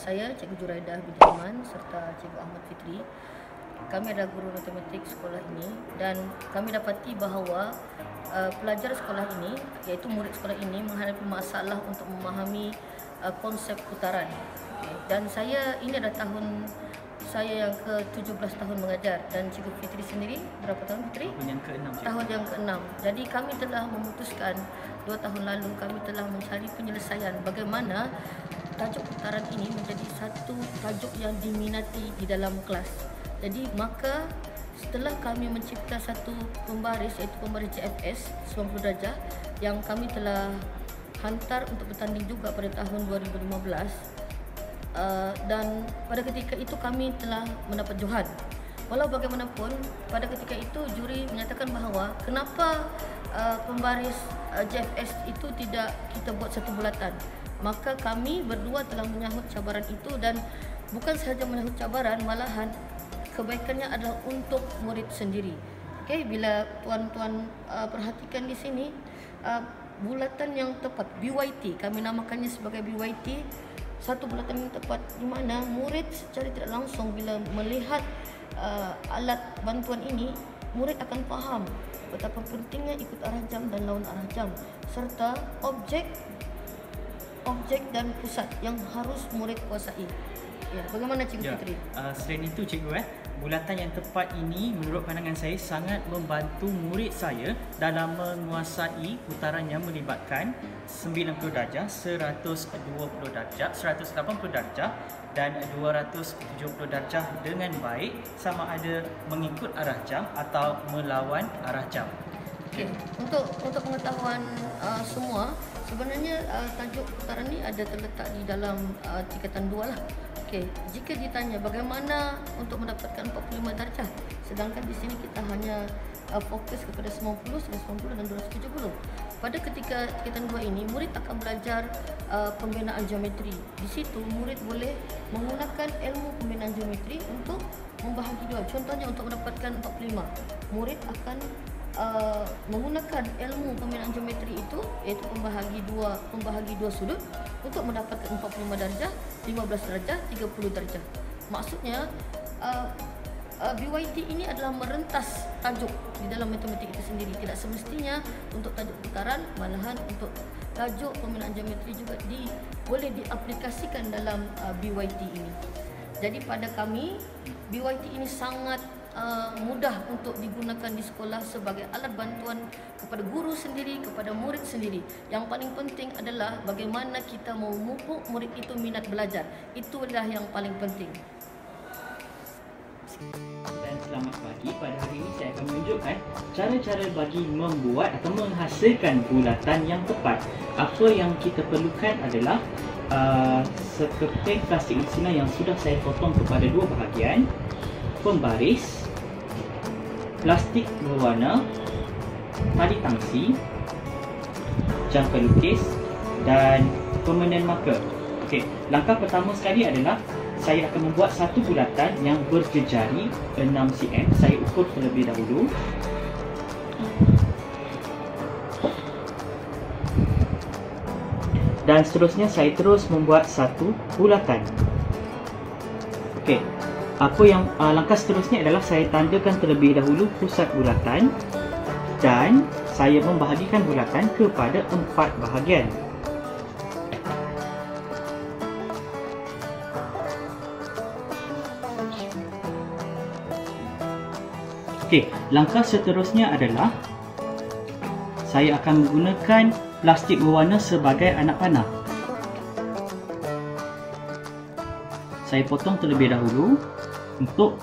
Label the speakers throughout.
Speaker 1: saya Cikgu Juraidah bin Aiman serta Cikgu Ahmad Fitri. Kami adalah guru matematik sekolah ini dan kami dapati bahawa pelajar sekolah ini, iaitu murid sekolah ini, menghadapi masalah untuk memahami konsep putaran. Dan saya, ini adalah tahun saya yang ke-17 tahun mengajar, dan Cikgu Fitri sendiri berapa tahun, Fitri?
Speaker 2: Tahun yang ke-6.
Speaker 1: Tahun yang ke-6. Jadi kami telah memutuskan 2 tahun lalu kami telah mencari penyelesaian bagaimana tajuk putaran ini menjadi satu tajuk yang diminati di dalam kelas. Jadi maka setelah kami mencipta satu pembaris, iaitu pembaris JFS 90 darjah yang kami telah hantar untuk bertanding juga pada tahun 2015, dan pada ketika itu kami telah mendapat johan. Walau bagaimanapun pada ketika itu juri menyatakan bahawa kenapa pembaris JFS itu tidak kita buat satu bulatan. Maka kami berdua telah menyahut cabaran itu, dan bukan sahaja menyahut cabaran, malahan kebaikannya adalah untuk murid sendiri. Okey, bila tuan-tuan perhatikan di sini, bulatan yang tepat BYT, kami namakannya sebagai BYT, satu bulatan yang tepat di mana murid secara tidak langsung bila melihat alat bantuan ini, murid akan faham betapa pentingnya ikut arah jam dan lawan arah jam, serta objek dan pusat yang harus murid kuasai. Ya, bagaimana Cikgu Fitri?
Speaker 2: Selain itu Cikgu, bulatan yang tepat ini menurut pandangan saya sangat membantu murid saya dalam menguasai putaran yang melibatkan 90 darjah, 120 darjah, 180 darjah dan 270 darjah dengan baik, sama ada mengikut arah jam atau melawan arah jam.
Speaker 1: Okay. Untuk pengetahuan semua, sebenarnya tajuk putaran ini ada terletak di dalam tingkatan 2 lah. Okay. Jika ditanya bagaimana untuk mendapatkan 45 darjah, sedangkan di sini kita hanya fokus kepada 90, 190 dan 270. Pada ketika tingkatan 2 ini, murid akan belajar pembinaan geometri. Di situ murid boleh menggunakan ilmu pembinaan geometri untuk membahagi 2. Contohnya untuk mendapatkan 45, murid akan menggunakan ilmu pembinaan geometri itu, iaitu pembahagi dua sudut, untuk mendapatkan 45 darjah, 15 darjah, 30 darjah. Maksudnya BYT ini adalah merentas tajuk di dalam matematik itu sendiri. Tidak semestinya untuk tajuk putaran, malahan untuk tajuk pembinaan geometri juga boleh diaplikasikan dalam BYT ini. Jadi pada kami, BYT ini sangat mudah untuk digunakan di sekolah sebagai alat bantuan kepada guru sendiri, kepada murid sendiri. Yang paling penting adalah bagaimana kita memupuk murid itu minat belajar. Itulah yang paling penting.
Speaker 2: Dan selamat pagi. Pada hari ini saya akan menunjukkan cara-cara bagi membuat atau menghasilkan bulatan yang tepat. Apa yang kita perlukan adalah sekeping plastik lusinar yang sudah saya potong kepada 2 bahagian, pembaris, plastik berwarna, tali tangsi, jam pelukis dan permanent marker. Okey, langkah pertama sekali adalah saya akan membuat satu bulatan yang berjejari 6 cm. Saya ukur terlebih dahulu. Dan seterusnya saya terus membuat satu bulatan. Okey. Apa yang langkah seterusnya adalah saya tandakan terlebih dahulu pusat bulatan dan saya membahagikan bulatan kepada 4 bahagian. Okey, langkah seterusnya adalah saya akan menggunakan plastik berwarna sebagai anak panah. Saya potong terlebih dahulu untuk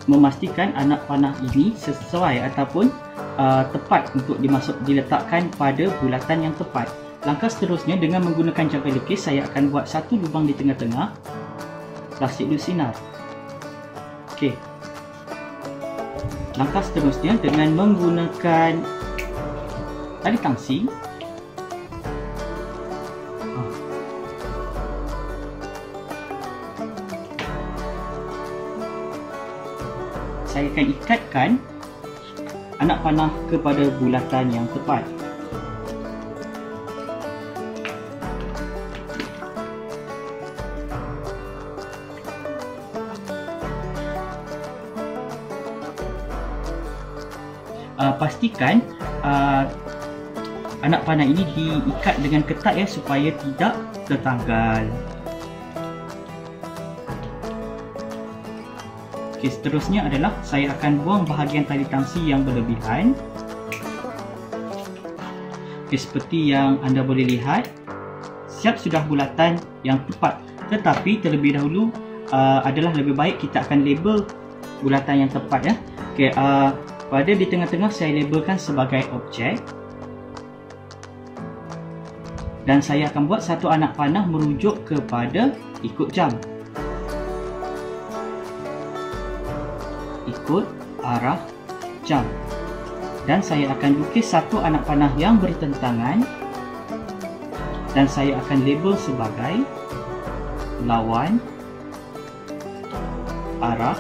Speaker 2: memastikan anak panah ini sesuai ataupun tepat untuk diletakkan pada bulatan yang tepat. Langkah seterusnya, dengan menggunakan jam pelukis, saya akan buat satu lubang di tengah-tengah plastik lusinar. Okey. Langkah seterusnya, dengan menggunakan tali tangsi, saya akan ikatkan anak panah kepada bulatan yang tepat. pastikan anak panah ini diikat dengan ketat ya, supaya tidak tertanggal. Okey, seterusnya adalah saya akan buang bahagian tali tangsi yang berlebihan. Okey, seperti yang anda boleh lihat, siap sudah bulatan yang tepat. Tetapi terlebih dahulu adalah lebih baik kita akan label bulatan yang tepat ya. Okey, pada di tengah-tengah saya labelkan sebagai objek. Dan saya akan buat satu anak panah merujuk kepada ikut jam. Ikut arah jam. Dan saya akan lukis satu anak panah yang bertentangan. Dan saya akan label sebagai lawan arah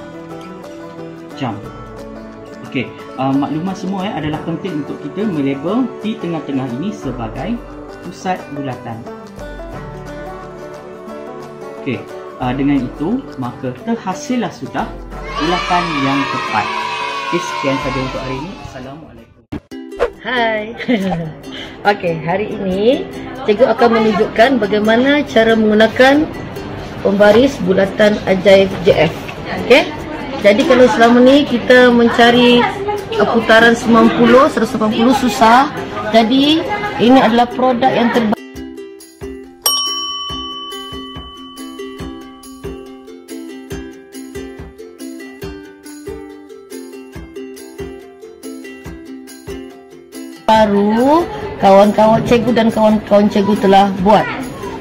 Speaker 2: jam. Okey, maklumat semua adalah penting untuk kita melabel di tengah-tengah ini sebagai pusat bulatan. Okey, dengan itu maka terhasillah sudah bulatan yang tepat. Okey, sekian saja untuk hari ini. Assalamualaikum.
Speaker 1: Hai. Okey, hari ini cikgu akan menunjukkan bagaimana cara menggunakan pembaris bulatan ajaib JF. Okey. Jadi kalau selama ni kita mencari putaran 90, 180 susah. Jadi ini adalah produk yang terbaik. Baru kawan-kawan cikgu dan kawan-kawan cikgu telah buat.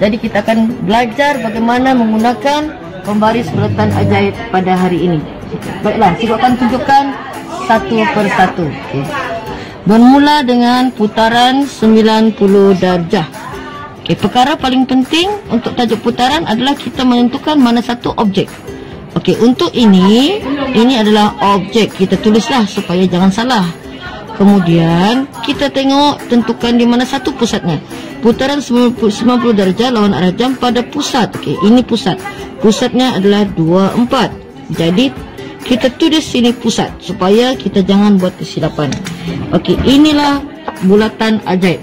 Speaker 1: Jadi kita akan belajar bagaimana menggunakan pembaris bulatan ajaib pada hari ini. Baiklah, cikgu akan tunjukkan satu persatu. Okay. Bermula dengan putaran 90 darjah. Okay, perkara paling penting untuk tajuk putaran adalah kita menentukan mana satu objek. Okey, untuk ini adalah objek. Kita tulislah supaya jangan salah. Kemudian kita tengok tentukan di mana satu pusatnya. Putaran 90 darjah lawan arah jam pada pusat. Okey, ini pusat. Pusatnya adalah 24. Jadi kita tulis sini pusat supaya kita jangan buat kesilapan. Okey, inilah bulatan ajaib.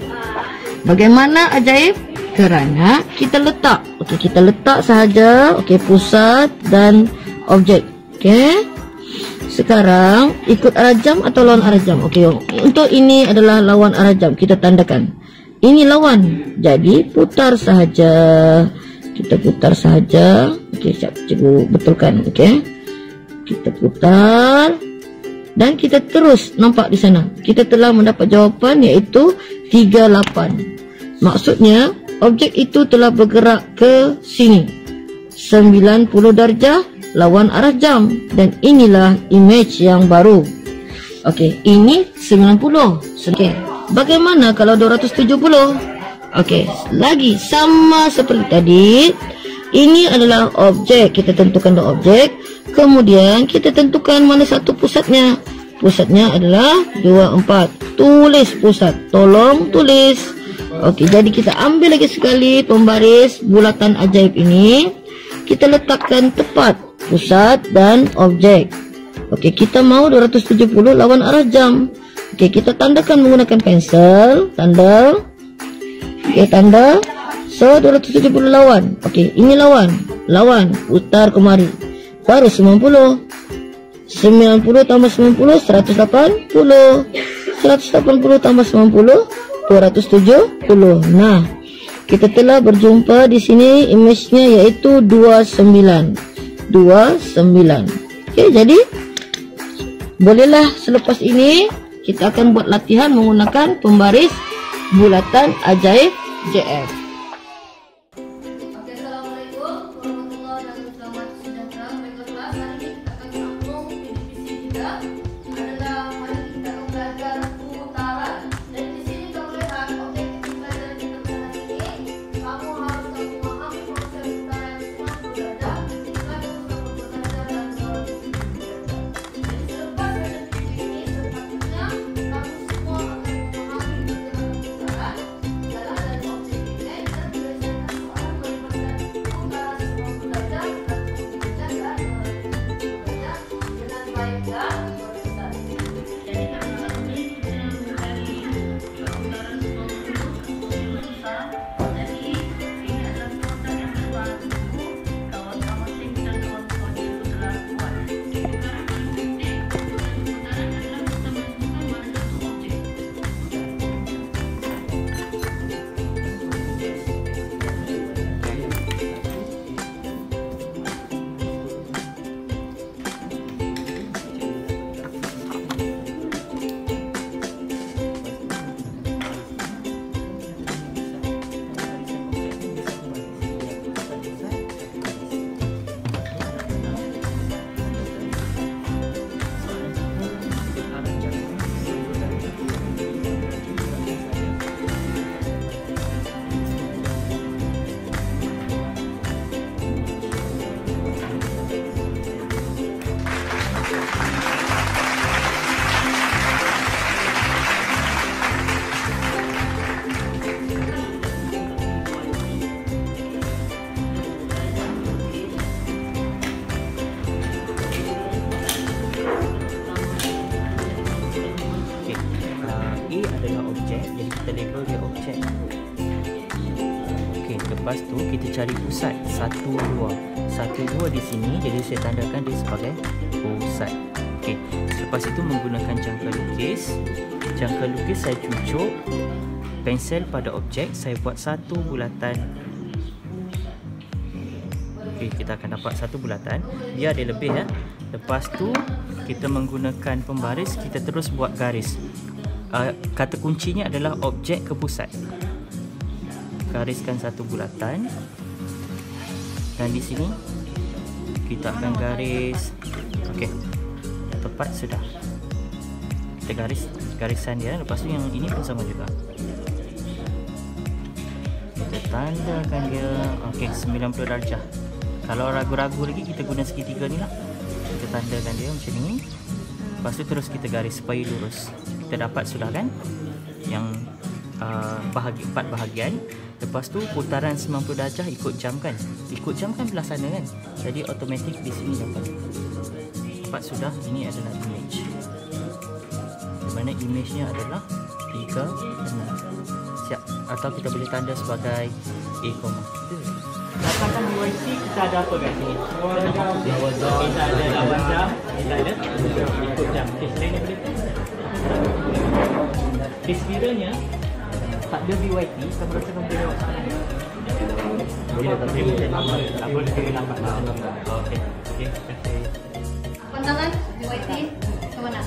Speaker 1: Bagaimana ajaib? Kerana kita letak. Okey, kita letak sahaja. Okey, pusat dan objek. Okey. Sekarang ikut arah jam atau lawan arah jam. Okey, untuk ini adalah lawan arah jam. Kita tandakan. Ini lawan. Jadi putar sahaja. Kita putar sahaja. Okey, siap cikgu betulkan. Okey. Kita putar dan kita terus nampak di sana. Kita telah mendapat jawapan iaitu 38. Maksudnya objek itu telah bergerak ke sini 90 darjah lawan arah jam, dan inilah image yang baru. Okey, ini 90. Okey, bagaimana kalau 270? Okey, lagi sama seperti tadi. Ini adalah objek. Kita tentukan objek. Kemudian kita tentukan mana satu pusatnya. Pusatnya adalah 24. Tulis pusat. Tolong tulis. Okey, jadi kita ambil lagi sekali pembaris bulatan ajaib ini. Kita letakkan tepat pusat dan objek. Okey, kita mau 270 lawan arah jam. Okey, kita tandakan menggunakan pensel. Tanda. Okey, tanda. So 270 lawan. Okey, ini lawan. Lawan, putar kemari. Baru 90. 90 tambah 90 180. 180 tambah 90 270. Nah, kita telah berjumpa di sini image-nya iaitu 29. 29. Okey, jadi bolehlah selepas ini kita akan buat latihan menggunakan pembaris bulatan ajaib JF.
Speaker 2: Lepas tu kita cari pusat 1, 2. 1, 2 di sini, jadi saya tandakan dia sebagai pusat. Okey. Lepas itu menggunakan jangka lukis. Jangka lukis saya cucuk pensel pada objek, saya buat satu bulatan. Okey, kita akan dapat satu bulatan. Dia ada lebih ya. Lepas tu kita menggunakan pembaris, kita terus buat garis. Kata kuncinya adalah objek ke pusat. Gariskan satu bulatan. Dan di sini kita akan garis. Okey. Tepat sudah. Kita garis garisan dia. Lepas tu yang ini pun sama juga. Kita tandakan dia. Okey, 90 darjah. Kalau ragu-ragu lagi kita guna segitiga ni lah. Kita tandakan dia macam ni. Lepas tu terus kita garis supaya lurus. Kita dapat sudah kan yang empat bahagian. Lepas tu putaran 90 darjah ikut jam kan. Ikut jam kan belah sana kan. Jadi automatik di sini dapat sudah. Ini adalah image. Di mana image-nya adalah 3, 6. Siap. Atau kita boleh tanda sebagai A, katakan BYT kita ada apa kat sini? Kita ada lawan jam, kita ada ikut jam. Okey, selain daripada itu, sekiranya tak ada BYT, kamu rasa kamu boleh jawab soalan? Boleh, tapi tak boleh pilih lambat lah. Okey, okey, terima kasih.
Speaker 3: Pandangan BYT ke mana?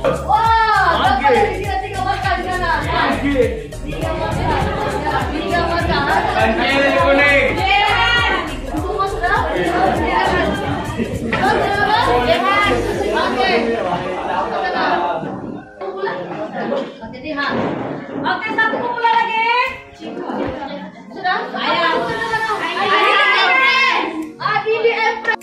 Speaker 3: Wah, dapat dia tiga makan di sana. Tiga makan.
Speaker 4: Panggil kuning.
Speaker 3: Semua sudah? Okey. Okey, ha. Okey, satu kumpulan lagi. Sudah? Saya. Adili Efren.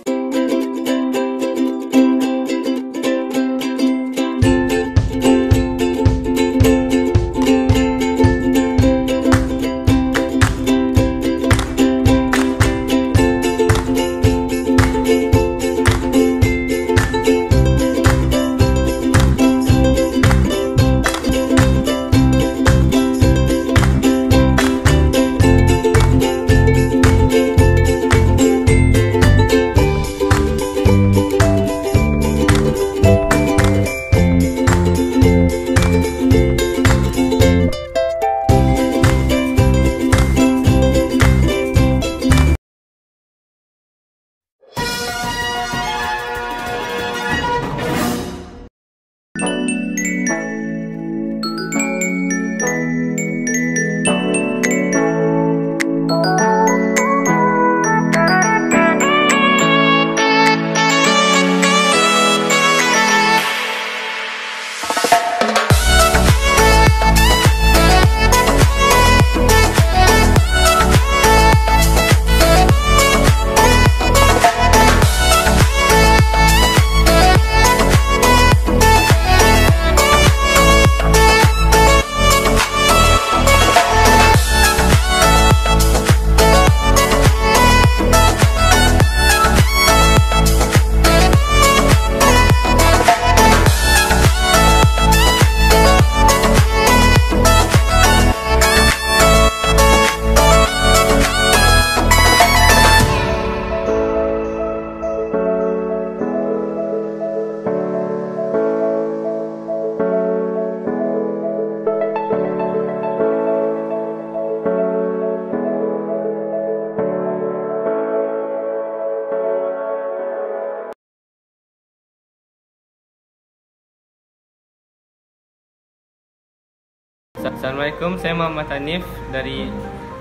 Speaker 4: Assalamualaikum, saya Muhammad Hanif dari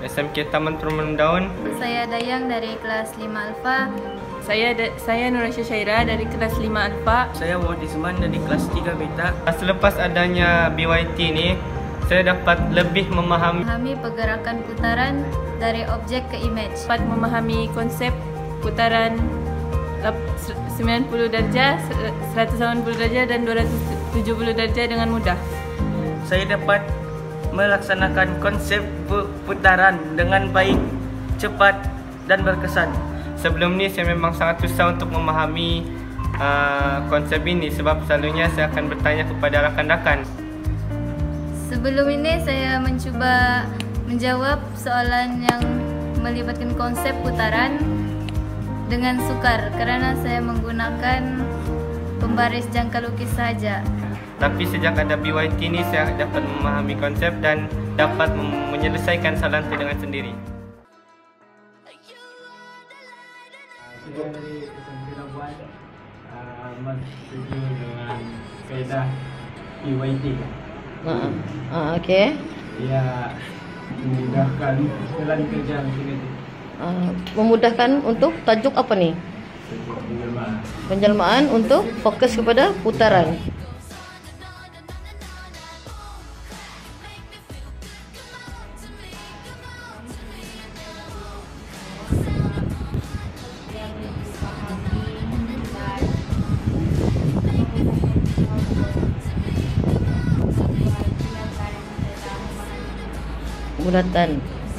Speaker 4: SMK Taman Permainan Daun.
Speaker 5: Saya Dayang dari kelas 5 Alfa.
Speaker 6: Saya Nuraisyah Syaira dari kelas 5 Alfa.
Speaker 7: Saya Wadi Zaman dari kelas 3 Beta.
Speaker 4: Selepas adanya BYT ni, saya dapat lebih memahami
Speaker 5: Pergerakan putaran dari objek ke image.
Speaker 6: Dapat memahami konsep putaran 90 darjah, 180 darjah dan 270 darjah dengan mudah.
Speaker 7: Saya dapat melaksanakan konsep putaran dengan baik, cepat dan berkesan.
Speaker 4: Sebelum ni saya memang sangat susah untuk memahami konsep ini sebab selalunya saya akan bertanya kepada rakan-rakan.
Speaker 5: Sebelum ini saya mencuba menjawab soalan yang melibatkan konsep putaran dengan sukar kerana saya menggunakan pembaris jangka lukis saja.
Speaker 4: Tapi sejak ada BYT ini saya dapat memahami konsep dan dapat menyelesaikan soalan itu dengan sendiri.
Speaker 2: Saya dari SMK Labuan setuju dengan kaedah BYT.
Speaker 1: Okey.
Speaker 2: Ia memudahkan jalan kerja macam itu.
Speaker 1: Memudahkan untuk tajuk apa ni? Penjelmaan untuk fokus kepada putaran.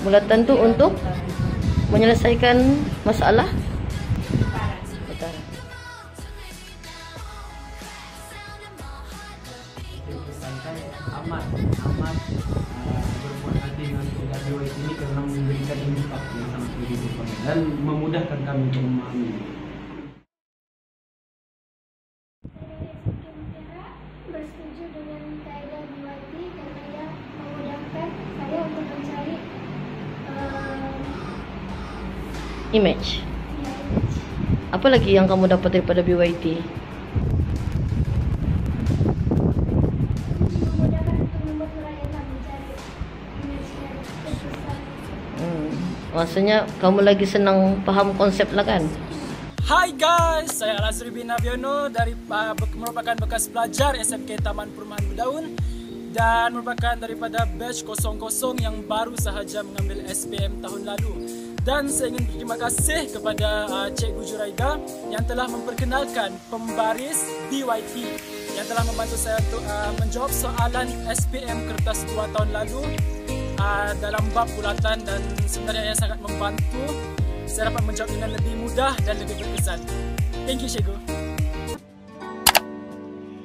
Speaker 1: Bulatan tu untuk menyelesaikan masalah putaran.
Speaker 2: Amat berbuat hati dengan kaedah BYT ini kerana memberikan impak yang sangat begitu dan memudahkan kami untuk memahami.
Speaker 8: Bersetuju dengan kaedah BYT kerana ia memudahkan saya untuk mencari
Speaker 1: Image. Apa lagi yang kamu dapat daripada BYT?
Speaker 8: memudahkan untuk membuat huraian mencari image yang tersusah.
Speaker 1: Maksudnya kamu lagi senang faham konsep lah kan?
Speaker 9: Hai guys, saya Al-Azri bin Naviono dari merupakan bekas pelajar SMK Taman Perumahan Bedaun dan merupakan daripada batch 00 yang baru sahaja mengambil SPM tahun lalu. Dan saya ingin berterima kasih kepada Cikgu Juraida yang telah memperkenalkan pembaris BYT yang telah membantu saya untuk menjawab soalan SPM kertas 2 tahun lalu dalam bab bulatan, dan sebenarnya ia sangat membantu saya dapat menjawab dengan lebih mudah dan lebih berkesan. Thank you, Cikgu.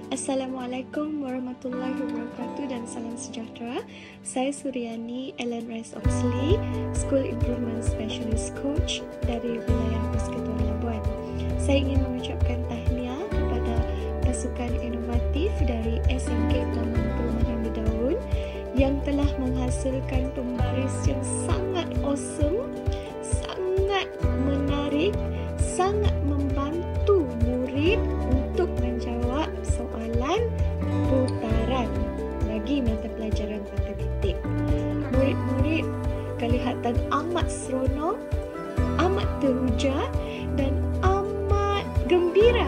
Speaker 8: Assalamualaikum warahmatullahi wabarakatuh dan salam sejahtera. Saya Suryani Ellen Rice Oxley, School Improvement Specialist Coach dari wilayah Persekutuan Labuan. Saya ingin mengucapkan tahniah kepada pasukan inovatif dari SMK Taman Perumahan Bedaun yang telah menghasilkan pembaris yang sangat awesome, sangat menarik, sangat membantu murid untuk menjawab soalan putaran bagi mata pelajaran matematik. Murid-murid kelihatan amat seronok, amat teruja dan amat gembira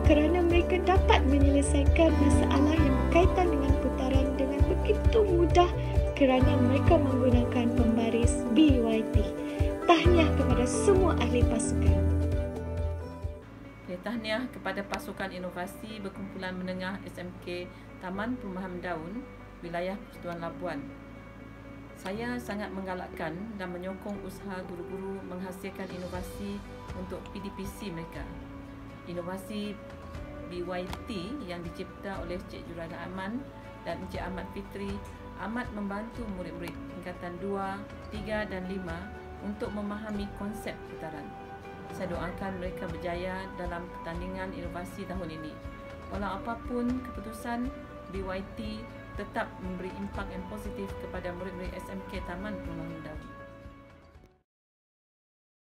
Speaker 8: kerana mereka dapat menyelesaikan masalah yang berkaitan dengan putaran dengan begitu mudah kerana mereka menggunakan pembaris BYT. Tahniah kepada semua ahli pasukan.
Speaker 6: Tahniah kepada pasukan inovasi berkumpulan menengah SMK Taman Perumahan Bedaun, wilayah Persekutuan Labuan. Saya sangat menggalakkan dan menyokong usaha guru-guru menghasilkan inovasi untuk PDPC mereka. Inovasi BYT yang dicipta oleh Cik Juraida Aman dan Encik Ahmad Fitri amat membantu murid-murid tingkatan 2, 3 dan 5 untuk memahami konsep putaran. Saya doakan mereka berjaya dalam pertandingan inovasi tahun ini. Walau apapun keputusan, BYT tetap memberi impak yang positif kepada murid-murid SMK Taman Perumahan Bedaun.